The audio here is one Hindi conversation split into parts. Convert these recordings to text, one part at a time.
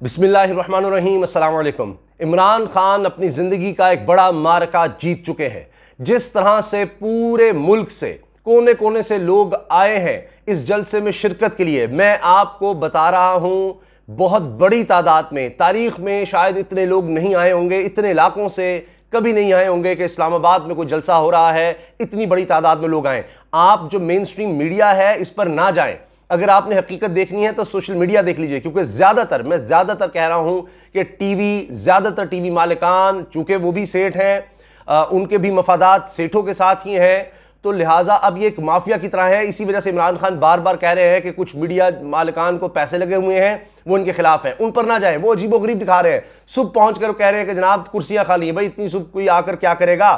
बिस्मिल्लाहिर्रहमानिर्रहीम, अस्सलाम वालेकुम। इमरान खान अपनी ज़िंदगी का एक बड़ा मार्का जीत चुके हैं। जिस तरह से पूरे मुल्क से कोने कोने से लोग आए हैं इस जलसे में शिरकत के लिए, मैं आपको बता रहा हूं, बहुत बड़ी तादाद में, तारीख में शायद इतने लोग नहीं आए होंगे, इतने इलाकों से कभी नहीं आए होंगे कि इस्लामाबाद में कोई जलसा हो रहा है, इतनी बड़ी तादाद में लोग आए। आप जो मेन स्ट्रीम मीडिया है इस पर ना जाएं। अगर आपने हकीकत देखनी है तो सोशल मीडिया देख लीजिए, क्योंकि मैं ज्यादातर कह रहा हूं कि ज्यादातर टीवी मालिकान, चूंकि वो भी सेठ हैं, उनके भी मफादात सेठों के साथ ही हैं, तो लिहाजा अब ये एक माफिया की तरह है। इसी वजह से इमरान खान बार बार कह रहे हैं कि कुछ मीडिया मालिकान को पैसे लगे हुए हैं, वो इनके खिलाफ है, उन पर ना जाए। वो अजीबोगरीब दिखा रहे हैं, सुबह पहुंचकर कह रहे हैं कि जनाब कुर्सियां खाली हैं। भाई इतनी सुबह कोई आकर क्या करेगा,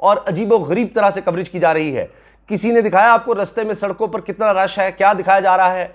और अजीबोगरीब तरह से कवरेज की जा रही है। किसी ने दिखाया आपको रास्ते में सड़कों पर कितना रश है? क्या दिखाया जा रहा है?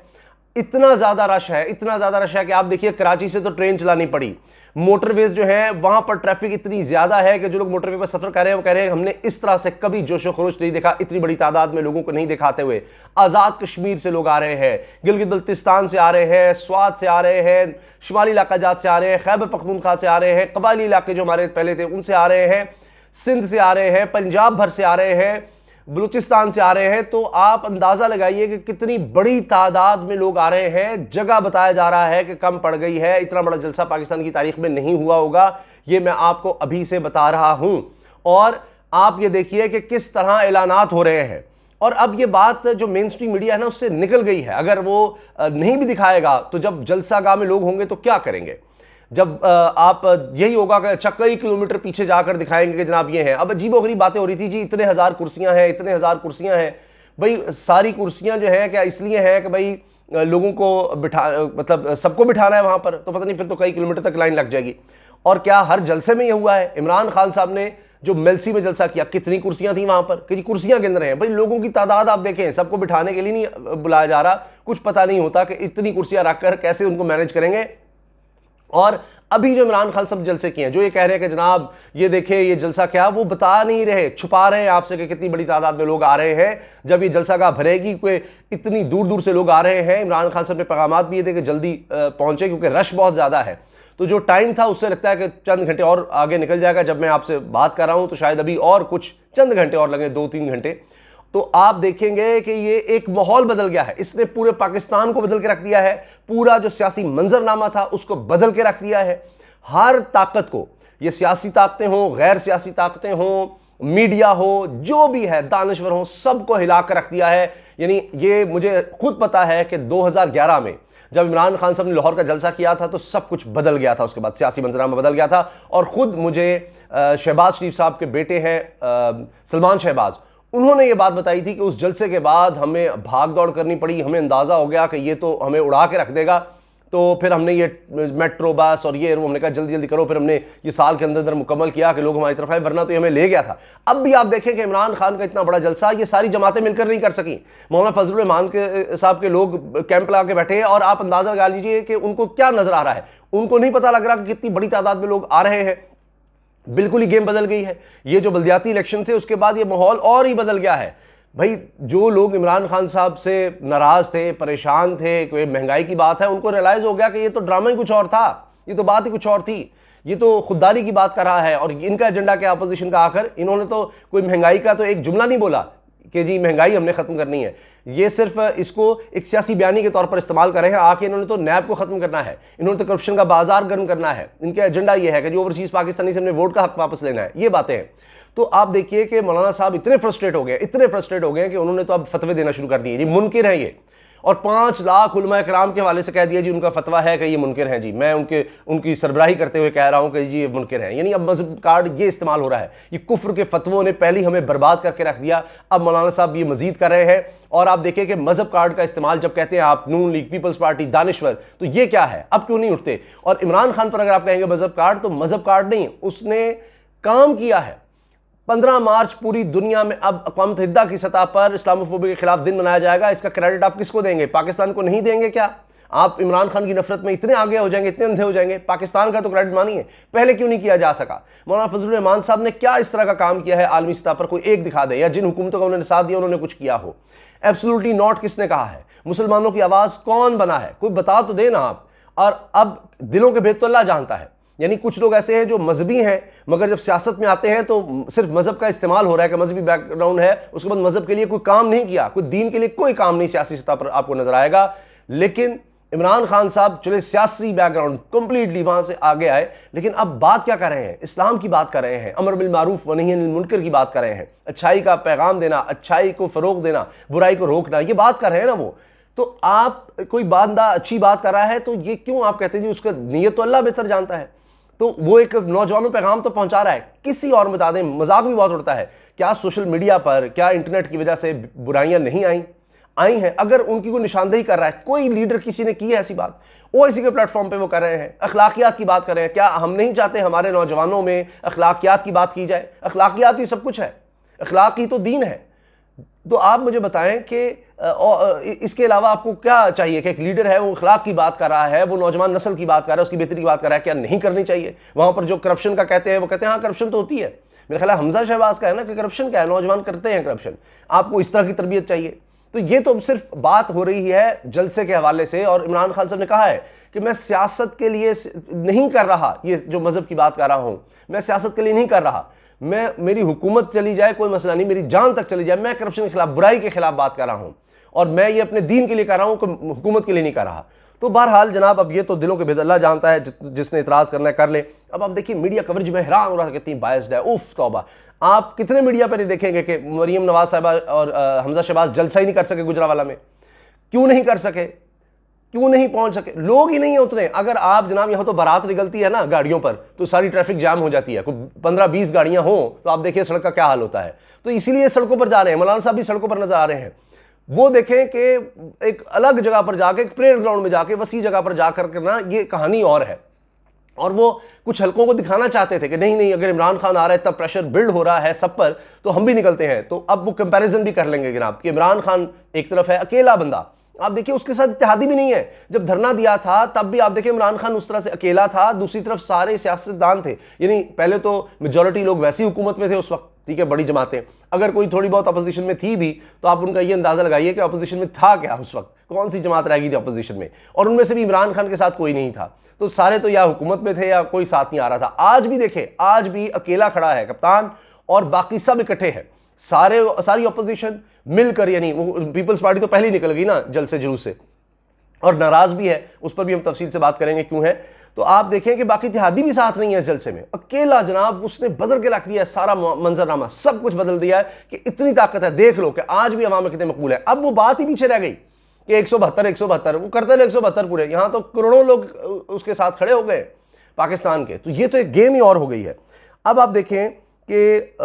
इतना ज्यादा रश है, इतना ज्यादा रश है कि आप देखिए कराची से तो ट्रेन चलानी पड़ी। मोटरवेज जो है वहां पर ट्रैफिक इतनी ज्यादा है कि जो लोग मोटरवे पर सफर कर रहे हैं वो कह रहे हैं हमने इस तरह से कभी जोशो खरोश नहीं देखा, इतनी बड़ी तादाद में लोगों को नहीं दिखाते हुए। आजाद कश्मीर से लोग आ रहे हैं, गिलगित बल्तिस्तान से आ रहे हैं, स्वात से आ रहे हैं, शुमाली इलाका जात से आ रहे हैं, खैबर पख्तूनख्वा से आ रहे हैं, कबायली इलाके जो हमारे पहले थे उनसे आ रहे हैं, सिंध से आ रहे हैं, पंजाब भर से आ रहे हैं, बलूचिस्तान से आ रहे हैं। तो आप अंदाजा लगाइए कि कितनी बड़ी तादाद में लोग आ रहे हैं। जगह बताया जा रहा है कि कम पड़ गई है, इतना बड़ा जलसा पाकिस्तान की तारीख में नहीं हुआ होगा, ये मैं आपको अभी से बता रहा हूं। और आप ये देखिए कि किस तरह ऐलानात हो रहे हैं। और अब ये बात जो मेन स्ट्रीम मीडिया है ना उससे निकल गई है। अगर वो नहीं भी दिखाएगा तो जब जलसागाह में लोग होंगे तो क्या करेंगे? जब आप यही होगा कि अच्छा कई किलोमीटर पीछे जाकर दिखाएंगे कि जनाब ये हैं। अब अजीबोगरीब बातें हो रही थी जी, इतने हजार कुर्सियां हैं, इतने हजार कुर्सियां हैं। भाई सारी कुर्सियां जो है क्या इसलिए हैं कि भाई लोगों को बिठा, मतलब सबको बिठाना है वहां पर, तो पता नहीं फिर तो कई किलोमीटर तक लाइन लग जाएगी। और क्या हर जलसे में यह हुआ है? इमरान खान साहब ने जो मेलसी में जलसा किया, कितनी कुर्सियां थी वहां पर कि जी कुर्सियां गिन रहे हैं। भाई लोगों की तादाद आप देखें, सबको बिठाने के लिए नहीं बुलाया जा रहा। कुछ पता नहीं होता कि इतनी कुर्सियां रखकर कैसे उनको मैनेज करेंगे। और अभी जो इमरान खान सब जलसे किए हैं, जो ये कह रहे हैं कि जनाब ये देखें ये जलसा क्या, वो बता नहीं रहे, छुपा रहे हैं आपसे कि कितनी बड़ी तादाद में लोग आ रहे हैं। जब ये जलसागाह भरेगी, कोई इतनी दूर दूर से लोग आ रहे हैं। इमरान खान साहब ने पैगामात भी ये थे कि जल्दी पहुंचे, क्योंकि रश बहुत ज्यादा है। तो जो टाइम था उससे लगता है कि चंद घंटे और आगे निकल जाएगा। जब मैं आपसे बात कर रहा हूं तो शायद अभी और कुछ चंद घंटे और लगे, 2-3 घंटे। तो आप देखेंगे कि ये एक माहौल बदल गया है। इसने पूरे पाकिस्तान को बदल के रख दिया है। पूरा जो सियासी मंजरनामा था उसको बदल के रख दिया है। हर ताकत को, ये सियासी ताकतें हों, गैर सियासी ताकतें हों, मीडिया हो, जो भी है, दानश्वर हो, सबको हिला कर रख दिया है। यानी ये मुझे खुद पता है कि 2011 में जब इमरान खान साहब ने लाहौर का जलसा किया था तो सब कुछ बदल गया था। उसके बाद सियासी मंजरनामा बदल गया था। और खुद मुझे शहबाज शरीफ साहब के बेटे हैं सलमान शहबाज, उन्होंने ये बात बताई थी कि उस जलसे के बाद हमें भाग दौड़ करनी पड़ी। हमें अंदाजा हो गया कि ये तो हमें उड़ा के रख देगा, तो फिर हमने ये मेट्रो बस और ये हमने कहा जल्दी जल्दी करो। फिर हमने ये साल के अंदर मुकम्मल किया कि लोग हमारी तरफ आए, वरना तो ये हमें ले गया था। अब भी आप देखें कि इमरान खान का इतना बड़ा जलसा ये सारी जमातें मिलकर नहीं कर सकी। मौलाना फजलुर रहमान के साहब के लोग कैंप लगा के बैठे हैं, और आप अंदाजा लगा लीजिए कि उनको क्या नजर आ रहा है। उनको नहीं पता लग रहा कि कितनी बड़ी तादाद में लोग आ रहे हैं। बिल्कुल ही गेम बदल गई है। ये जो बल्दियाती इलेक्शन थे उसके बाद ये माहौल और ही बदल गया है। भाई जो लोग इमरान खान साहब से नाराज थे, परेशान थे, कोई महंगाई की बात है, उनको रियलाइज हो गया कि ये तो ड्रामा ही कुछ और था, ये तो बात ही कुछ और थी, ये तो खुददारी की बात कर रहा है। और इनका एजेंडा क्या अपोजिशन का? आकर इन्होंने तो कोई महंगाई का तो एक जुमला नहीं बोला कि जी महंगाई हमने खत्म करनी है। ये सिर्फ इसको एक सियासी बयानी के तौर पर इस्तेमाल कर रहे हैं। आके इन्होंने तो नैब को खत्म करना है, इन्होंने तो करप्शन का बाजार गर्म करना है। इनका एजेंडा ये है कि जो ओवरसीज पाकिस्तानी से हमने वोट का हक वापस लेना है, ये बातें हैं। तो आप देखिए कि मौलाना साहब इतने फ्रस्ट्रेट हो गए कि उन्होंने तो अब फतवे देना शुरू कर दिए। ये मुनकिर हैं ये, और 5 लाख उलमा कराम के हवाले से कह दिया जी उनका फतवा है कि ये मुनकिर हैं जी। मैं उनकी सरबराही करते हुए कह रहा हूं कि जी ये मुनकिर हैं। यानी अब मजहब कार्ड ये इस्तेमाल हो रहा है। ये कुफ्र के फतवों ने पहले हमें बर्बाद करके रख दिया, अब मौलाना साहब ये मजीद कर रहे हैं। और आप देखिए कि मजहब कार्ड का इस्तेमाल जब कहते हैं आप नून लीग, पीपल्स पार्टी, दानिश्वर, तो ये क्या है? अब क्यों नहीं उठते? और इमरान खान पर अगर आप कहेंगे मजहब कार्ड, तो मजहब कार्ड नहीं, उसने काम किया है। 15 मार्च पूरी दुनिया में अब अक़वाम मुत्तहिदा की सतह पर इस्लामोफोबिया के खिलाफ दिन मनाया जाएगा। इसका क्रेडिट आप किसको देंगे? पाकिस्तान को नहीं देंगे क्या? आप इमरान खान की नफरत में इतने आगे हो जाएंगे, इतने अंधे हो जाएंगे? पाकिस्तान का तो क्रेडिट मानिए, पहले क्यों नहीं किया जा सका? मौलाना फजलुर रहमान साहब ने क्या इस तरह का काम किया है आलमी सतह पर? कोई एक दिखा दे, या जिन हुकूमतों का उन्होंने साथ दिया उन्होंने कुछ किया हो। एब्सोल्युटली नॉट किसने कहा है? मुसलमानों की आवाज कौन बना है? कोई बता तो दे ना आप। और अब दिलों के भेद तो अल्लाह जानता है। यानी कुछ लोग ऐसे हैं जो मजहबी हैं मगर जब सियासत में आते हैं तो सिर्फ मजहब का इस्तेमाल हो रहा है कि मजहबी बैकग्राउंड है, उसके बाद मजहब के लिए कोई काम नहीं किया, कोई दीन के लिए कोई काम नहीं सियासी सतह पर आपको नजर आएगा। लेकिन इमरान खान साहब चले सियासी बैकग्राउंड कंप्लीटली वहां से आगे आए, लेकिन अब बात क्या कर रहे हैं? इस्लाम की बात कर रहे हैं, अमर बिल मारूफ व नही अनिल मुनकर की बात कर रहे हैं, अच्छाई का पैगाम देना, अच्छाई को फरोग देना, बुराई को रोकना, ये बात कर रहे हैं ना वो। तो आप कोई बंदा अच्छी बात कर रहा है तो ये क्यों आप कहते हैं जी उसका नीयत तो अल्लाह बेहतर जानता है। तो वो एक नौजवानों पैगाम तो पहुंचा रहा है, किसी और बता दें। मजाक भी बहुत उड़ता है, क्या सोशल मीडिया पर, क्या इंटरनेट की वजह से बुराइयां नहीं आई हैं? अगर उनकी कोई निशानदेही कर रहा है, कोई लीडर किसी ने की है ऐसी बात, ओवैसी के प्लेटफॉर्म पे वो कर रहे हैं, अखलाकियात की बात कर रहे हैं। क्या हम नहीं चाहते हमारे नौजवानों में अखलाकियात की बात की जाए? अखलाकियात ही सब कुछ है, अखलाक ही तो दीन है। तो आप मुझे बताएं कि इसके अलावा आपको क्या चाहिए कि एक लीडर है वो अखलाक की बात कर रहा है, वो नौजवान नस्ल की बात कर रहा है, उसकी बेहतरी की बात कर रहा है, क्या नहीं करनी चाहिए? वहां पर जो करप्शन का कहते हैं वो कहते हैं हाँ करप्शन तो होती है। मेरा ख्याल हमजा शहबाज का है ना कि करप्शन क्या है, नौजवान करते हैं करप्शन, आपको इस तरह की तरबियत चाहिए। तो ये तो सिर्फ बात हो रही है जलसे के हवाले से, और इमरान खान साहब ने कहा है कि मैं सियासत के लिए नहीं कर रहा, ये जो मजहब की बात कर रहा हूं, मैं सियासत के लिए नहीं कर रहा, मेरी हुकूमत चली जाए कोई मसला नहीं, मेरी जान तक चली जाए, मैं करप्शन के खिलाफ, बुराई के खिलाफ बात कर रहा हूं, और मैं ये अपने दीन के लिए कर रहा हूं, हुकूमत के लिए नहीं कर रहा। तो बहरहाल जनाब, अब ये तो दिलों के भेद अल्लाह जानता है, जिसने इतराज करना है कर ले। अब आप देखिए मीडिया कवरेज में हैरान हो रहा है, कितनी बायस्ड है, उफ तौबा। आप कितने मीडिया पर नहीं देखेंगे कि मरीम नवाज साहिबा और हमजा शहबाज जलसा ही नहीं कर सके गुजरावाला में। क्यों नहीं कर सके? क्यों नहीं पहुंच सके? लोग ही नहीं है उतने। अगर आप जनाब यहां तो बारात निकलती है ना गाड़ियों पर, तो सारी ट्रैफिक जाम हो जाती है, 15-20 गाड़ियां हो तो आप देखिए सड़क का क्या हाल होता है। तो इसीलिए सड़कों पर जा रहे हैं, मौलाना साहब भी सड़कों पर नजर आ रहे हैं। वो देखें कि एक अलग जगह पर जाके, एक प्रेयर ग्राउंड में जाके, वसी जगह पर जाकर करना, ये कहानी और है। और वो कुछ हलकों को दिखाना चाहते थे कि नहीं नहीं, अगर इमरान खान आ रहा है, तब प्रेशर बिल्ड हो रहा है सब पर, तो हम भी निकलते हैं। तो अब वो कंपैरिजन भी कर लेंगे जनाब कि इमरान खान एक तरफ है, अकेला बंदा, आप देखिए उसके साथ इत्तेहादी भी नहीं है। जब धरना दिया था तब भी आप देखिए इमरान खान उस तरह से अकेला था, दूसरी तरफ सारे सियासतदान थे। यानी पहले तो मेजॉरिटी लोग वैसी हुकूमत में थे उस वक्त, ठीक है, बड़ी जमातें, अगर कोई थोड़ी बहुत अपोजिशन में थी भी तो आप उनका ये अंदाजा लगाइए कि अपोजिशन में था क्या उस वक्त, कौन सी जमात रह गई थी अपोजिशन में, और उनमें से भी इमरान खान के साथ कोई नहीं था। तो सारे तो या हुकूमत में थे या कोई साथ नहीं आ रहा था। आज भी देखे, आज भी अकेला खड़ा है कप्तान, और बाकी सब इकट्ठे हैं, सारी अपोजिशन मिलकर। यानी वो पीपल्स पार्टी तो पहले ही निकल गई ना जलसे जुलूस से, और नाराज भी है, उस पर भी हम तफसील से बात करेंगे क्यों है। तो आप देखें कि बाकी इत्तेहादी भी साथ नहीं है इस जलसे में, अकेला जनाब उसने बदल के रख दिया सारा मंजरनामा, सब कुछ बदल दिया है कि इतनी ताकत है। देख लो कि आज भी अवाम में कितने मकबूल है। अब वो बात ही पीछे रह गई कि 172 वो करते रहे 172 पूरे, यहां तो करोड़ों लोग उसके साथ खड़े हो गए पाकिस्तान के। तो ये तो एक गेम ही और हो गई है। अब आप देखें कि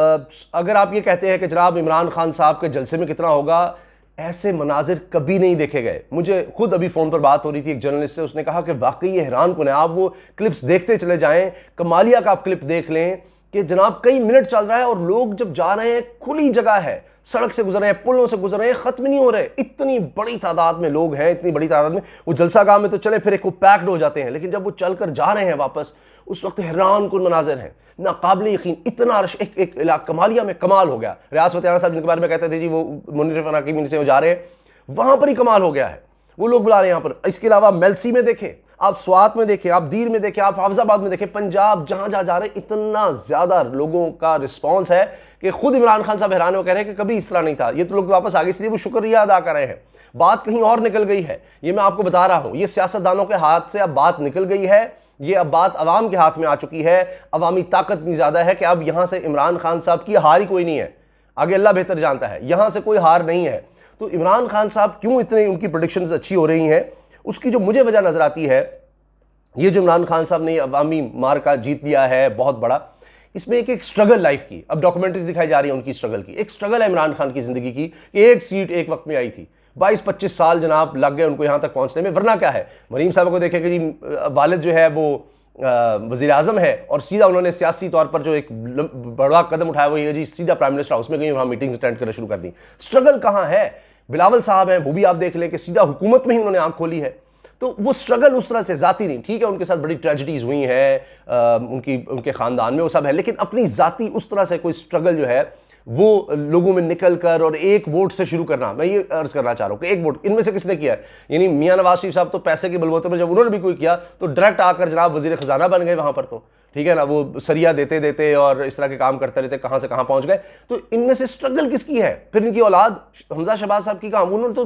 अगर आप ये कहते हैं कि जनाब इमरान खान साहब के जलसे में कितना होगा, ऐसे मनाजिर कभी नहीं देखे गए। मुझे खुद अभी फ़ोन पर बात हो रही थी एक जर्नलिस्ट से, उसने कहा कि वाकई ये हैरान कुन है। आप वो क्लिप्स देखते चले जाएं, कमालिया का आप क्लिप देख लें कि जनाब कई मिनट चल रहा है और लोग जब जा रहे हैं, खुली जगह है, सड़क से गुजर रहे हैं, पुलों से गुजर रहे हैं, खत्म नहीं हो रहे। इतनी बड़ी तादाद में लोग हैं, इतनी बड़ी तादाद में। वो जलसा गाह में तो चले फिर एक पैक्ड हो जाते हैं, लेकिन जब वो चलकर जा रहे हैं वापस, उस वक्त हैरान कुन मनाजिर हैं, नाकाबिल यकीन। इतना रश, एक कमालिया में कमाल हो गया। रियाज फतेह साहब जिनके बारे में कहते थे जी वो मुनीर फनाकी से वो जा रहे हैं, वहां पर ही कमाल हो गया है, वो लोग बुला रहे हैं यहाँ पर। इसके अलावा मेलसी में देखें, आप स्वात में देखें, आप दीर में देखें, आप हाफिजाबाद में देखें, पंजाब जहां जहां जा रहे हैं, इतना ज्यादा लोगों का रिस्पॉन्स है कि खुद इमरान खान साहब हैरान हो कह रहे हैं कि कभी इस तरह नहीं था। ये तो लोग वापस आ गए, इसलिए वो शुक्रिया अदा कर रहे हैं। बात कहीं और निकल गई है, ये मैं आपको बता रहा हूं। ये सियासतदानों के हाथ से अब बात निकल गई है, ये अब बात अवाम के हाथ में आ चुकी है। अवामी ताकत इतनी ज्यादा है कि अब यहां से इमरान खान साहब की हार ही कोई नहीं है, आगे अल्लाह बेहतर जानता है, यहां से कोई हार नहीं है। तो इमरान खान साहब क्यों इतने उनकी प्रेडिक्शंस अच्छी हो रही हैं, उसकी जो मुझे वजह नजर आती है, ये जो इमरान खान साहब ने अवामी मार्का जीत लिया है बहुत बड़ा, इसमें एक स्ट्रगल लाइफ की, अब डॉक्यूमेंट्रीज दिखाई जा रही है उनकी स्ट्रगल की। एक स्ट्रगल है इमरान खान की जिंदगी की कि एक सीट एक वक्त में आई थी, 22-25 साल जनाब लग गए उनको यहां तक पहुंचने में। वरना क्या है, मरीम साहब को देखें कि जी वालिद जो है वो वज़ीर आज़म है, और सीधा उन्होंने सियासी तौर पर जो एक बड़ा कदम उठाया वो ये जी सीधा प्राइम मिनिस्टर हाउस में गई, वहां मीटिंग्स अटेंड करना शुरू कर दी। स्ट्रगल कहां है? बिलावल साहब हैं, वो भी आप देख लें कि सीधा हुकूमत में ही उन्होंने आंख खोली है। तो वो स्ट्रगल उस तरह से जाती नहीं, ठीक है उनके साथ बड़ी ट्रेजिडीज हुई हैं उनके ख़ानदान में, वो सब है, लेकिन अपनी जाती उस तरह से कोई स्ट्रगल जो है वो लोगों में निकल कर और एक वोट से शुरू करना, मैं ये अर्ज करना चाह रहा हूं कि एक वोट इनमें से किसने किया है? यानी मियां नवाज शरीफ साहब तो पैसे के बलबूते पर जब उन्होंने भी कोई किया तो डायरेक्ट आकर जनाब वजीर खजाना बन गए वहां पर, तो ठीक है ना, वो सरिया देते देते और इस तरह के काम करते रहते, कहां से कहां पहुंच गए। तो इनमें से स्ट्रगल किसकी है? फिर इनकी औलाद हमजा शहबाज साहब की काम, उन्होंने तो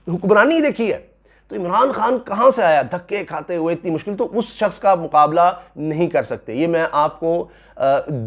हुक्मरानी ही देखी है। तो इमरान खान कहां से आया धक्के खाते हुए इतनी मुश्किल? तो उस शख्स का मुकाबला नहीं कर सकते। ये मैं आपको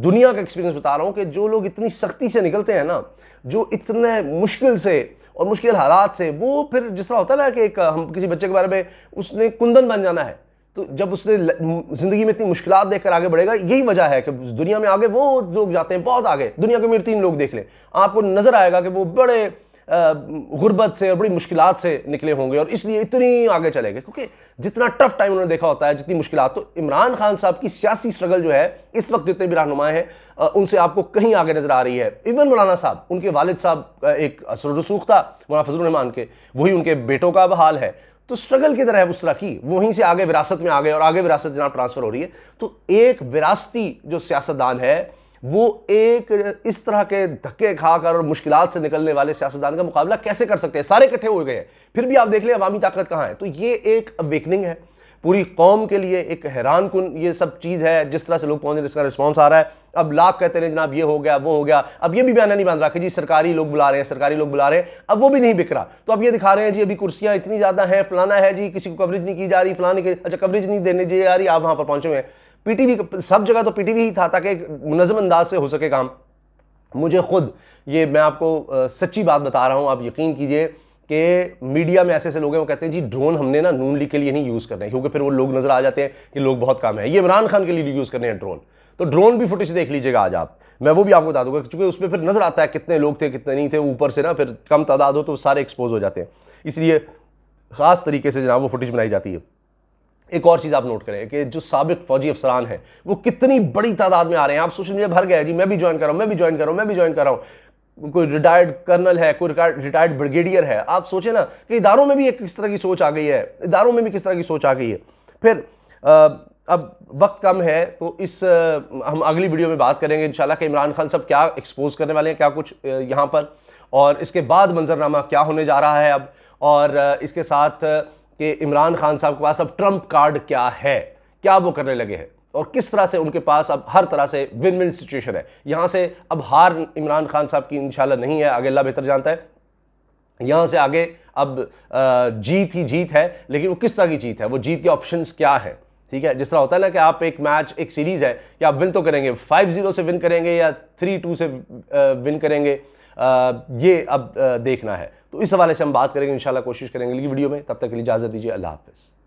दुनिया का एक्सपीरियंस बता रहा हूं कि जो लोग इतनी सख्ती से निकलते हैं ना, जो इतने मुश्किल से और मुश्किल हालात से, वो फिर जिस तरह होता है ना कि एक हम किसी बच्चे के बारे में, उसने कुंदन बन जाना है, तो जब उसने जिंदगी में इतनी मुश्किलात देखकर आगे बढ़ेगा, यही वजह है कि दुनिया में आगे वो लोग जाते हैं बहुत आगे। दुनिया के मेरे 3 लोग देख लें, आपको नजर आएगा कि वो बड़े गुर्बत से और बड़ी मुश्किलात से निकले होंगे और इसलिए इतनी आगे चले गए, क्योंकि जितना टफ टाइम उन्होंने देखा होता है, जितनी मुश्किलात। तो इमरान खान साहब की सियासी स्ट्रगल जो है इस वक्त जितने भी रहनुमा हैं उनसे आपको कहीं आगे नजर आ रही है। इवन मौलाना साहब, उनके वालिद साहब एक असर रसूख था मौलाना फजलुर रहमान के, वही उनके बेटों का हाल है। तो स्ट्रगल की तरह है उस तरह की, वहीं से आगे विरासत में आ गए और आगे विरासत जनाब ट्रांसफर हो रही है। तो एक विरासती जो सियासतदान है वो एक इस तरह के धक्के खाकर और मुश्किलात से निकलने वाले सियासतदान का मुकाबला कैसे कर सकते हैं? सारे इकट्ठे हो गए हैं, फिर भी आप देख लें अवामी ताकत कहां है। तो ये एक अवेकनिंग है पूरी कौम के लिए, एक हैरान कुन ये सब चीज़ है जिस तरह से लोग पहुंचे, जिसका रिस्पॉन्स आ रहा है। अब लाख कहते हैं जनाब ये हो गया वो हो गया, अब ये भी बयाना नहीं बांध रहा कि जी सरकारी लोग बुला रहे हैं, सरकारी लोग बुला रहे हैं, अब वो भी नहीं बिक रहा। तो अब ये दिखा रहे हैं जी अभी कुर्सियां इतनी ज़्यादा हैं, फलाना है जी, किसी को कवरेज नहीं की जा रही, फलाने की अच्छा कवरेज नहीं देने दी जा रही, आप वहाँ पर पहुँचे हुए हैं। पीटीवी सब जगह तो पीटीवी ही था ताकि मुनज़्ज़म अंदाज से हो सके काम। मुझे खुद ये मैं आपको सच्ची बात बता रहा हूँ, आप यकीन कीजिए कि मीडिया में ऐसे ऐसे लोग हैं वो कहते हैं जी ड्रोन हमने ना नून लीग के लिए नहीं यूज़ करना है, क्योंकि फिर वो लोग नजर आ जाते हैं कि लोग बहुत कम है, ये इमरान खान के लिए यूज़ करने हैं ड्रोन। तो ड्रोन भी फुटेज देख लीजिएगा आज आप, मैं वो भी आपको बता दूंगा, क्योंकि उसमें फिर नजर आता है कितने लोग थे कितने नहीं थे, ऊपर से ना फिर कम तादाद हो तो सारे एक्सपोज हो जाते हैं, इसलिए ख़ास तरीके से जनाब वो फुटेज बनाई जाती है। एक और चीज़ आप नोट करें कि जो साबिक फौजी अफसरान हैं वो कितनी बड़ी तादाद में आ रहे हैं। आप सोशल मीडिया भर गया जी, मैं भी ज्वाइन कर रहा हूँ, मैं भी ज्वाइन कर रहा हूँ, मैं भी ज्वाइन कर रहा हूँ। कोई रिटायर्ड कर्नल है, कोई रिटायर्ड ब्रिगेडियर है। आप सोचें ना कि इदारों में भी एक किस तरह की सोच आ गई है, इदारों में भी किस तरह की सोच आ गई है। फिर अब वक्त कम है तो हम अगली वीडियो में बात करेंगे इंशाल्लाह कि इमरान खान साहब क्या एक्सपोज करने वाले हैं, क्या कुछ यहाँ पर, और इसके बाद मंजरनामा क्या होने जा रहा है अब, और इसके साथ कि इमरान खान साहब के पास अब ट्रंप कार्ड क्या है, क्या वो करने लगे हैं, और किस तरह से उनके पास अब हर तरह से विन विन सिचुएशन है। यहाँ से अब हार इमरान खान साहब की इंशाल्लाह नहीं है, आगे अल्लाह बेहतर जानता है। यहाँ से आगे अब जीत ही जीत है, लेकिन वो किस तरह की जीत है, वो जीत के ऑप्शंस क्या है। ठीक है, जिस तरह होता है ना कि आप एक मैच, एक सीरीज है कि आप विन तो करेंगे, 5-0 से विन करेंगे या 3-2 से विन करेंगे, ये अब देखना है। तो इस हवाले से हम बात करेंगे इंशाल्लाह, कोशिश करेंगे अगली वीडियो में। तब तक के लिए इजाज़त दीजिए, अल्लाह हाफ़िज़।